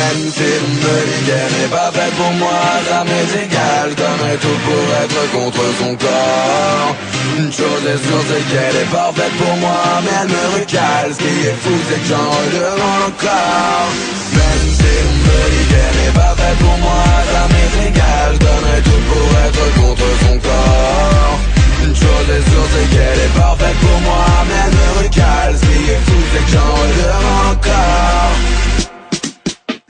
Même s'il me dit qu'elle n'est pas faite pour moi, ça m'est égal, je donnerai tout pour être contre son corps. Une chose est sûre, c'est qu'elle est parfaite pour moi, mais elle me recale. Ce qui est fou, c'est que j'en redemande encore. Même s'il me dit qu'elle n'est pas faite pour moi, ça m'est égal, je donnerai tout pour être contre son corps. Une chose est sûre, c'est qu'elle est parfaite pour moi, mais elle me recale. Ce qui est fou, c'est que j'en redemande encore.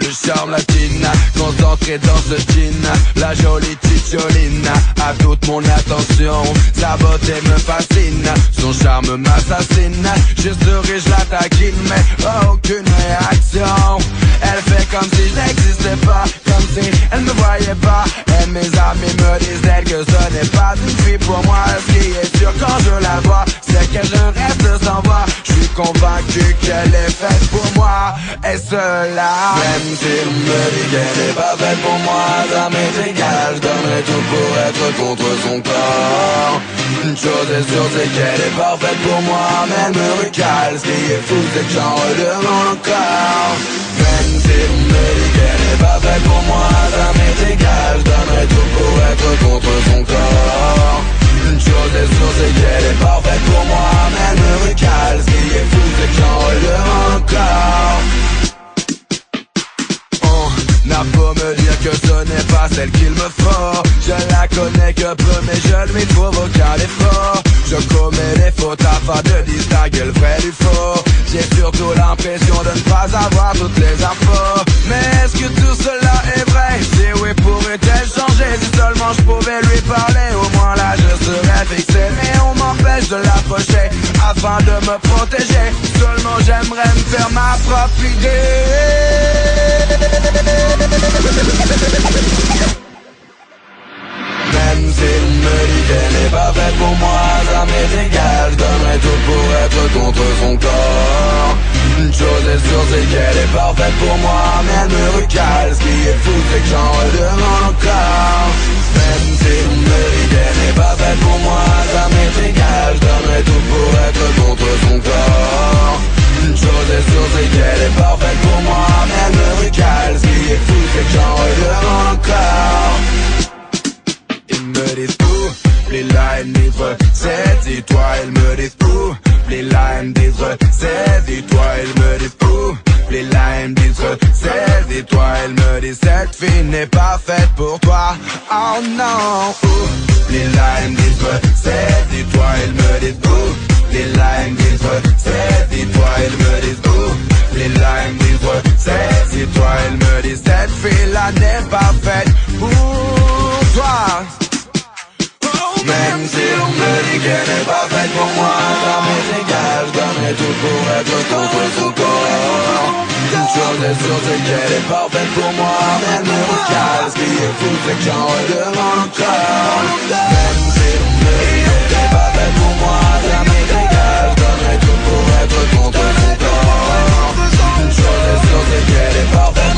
Le charme latina, concentré dans ce jean. La jolie titiolina a toute mon attention. Sa beauté me fascine, son charme m'assassine. Je souris, je la taquine, mais aucune réaction. Elle fait comme si je n'existais pas, comme si elle me voyait pas. Et mes amis me disent d'elle que ce n'est pas une fille pour moi. Ce qui est sûr quand je la vois, c'est que je reste sans voix. Je suis convaincu qu'elle est faite pour moi. Et cela, même s'il me dit qu'elle n'est pas faite pour moi, ça m'est égal, je donnerai tout pour être contre son corps. Une chose est sûre, c'est qu'elle est parfaite pour moi, mais elle me recale. Ce qui est fou, c'est que j'en redemande encore. Même s'il me dit qu'elle n'est pas faite pour moi, ça m'est égal, je donnerai tout pour être contre son corps. Une chose est sûre, c'est qu'elle est parfaite pour moi, mais elle me recale. Ce qui est fou, c'est que j'en redemande encore. N'a beau me dire que ce n'est pas celle qu'il me faut, je la connais que peu mais je lui trouve aucun défaut. Je commets des fautes afin de distinguer le vrai du faux. J'ai surtout l'impression de ne pas avoir toutes les infos. Mais est-ce que tout cela est vrai? Si oui, pourrait-elle changer? Si seulement je pouvais lui parler, au moins là je serais fixé. Mais on m'empêche de l'approcher afin de me protéger. Seulement j'aimerais me faire ma propre idée. Même s'il me dit qu'elle n'est pas faite pour moi, ça m'est égal, je donnerai tout pour être contre son corps. Une chose est sûre, c'est qu'elle est parfaite pour moi, mais elle me recale. Ce qui est fou, c'est que j'en redemande encore. Même s'il me dit qu'elle n'est pas faite pour moi, ça m'est égal, je donnerai tout pour être contre son corps. Une chose est sûre, c'est qu'elle est parfaite pour moi, mais elle me recale. Ce qui est fou, c'est que j'en redemande encore. Ils me disent oublie la haine, saisis-toi. Ils me disent oublie la haine, saisis-toi. Ils me disent oublie la haine, saisis-toi. Ils me disent cette fille n'est pas faite pour toi. Oh non, oublie la haine, saisis-toi. Ils me disent oublie la haine, saisis-toi. Ils me disent oublie la haine, saisis-toi. Ils me disent cette fille là n'est pas faite pour toi. Même si on me dit qu'elle n'est pas faite pour moi, ça m'est égal, je donnerai tout pour être contre son corps. Une chose est sûre, c'est qu'elle est parfaite pour moi, mais elle me recale. Ce qui est fou, c'est que j'en redemande encore. Même si on me dit qu'elle n'est pas faite pour moi, ça m'est égal, je donnerai tout pour être contre son corps. Une chose est sûre, c'est qu'elle est parfaite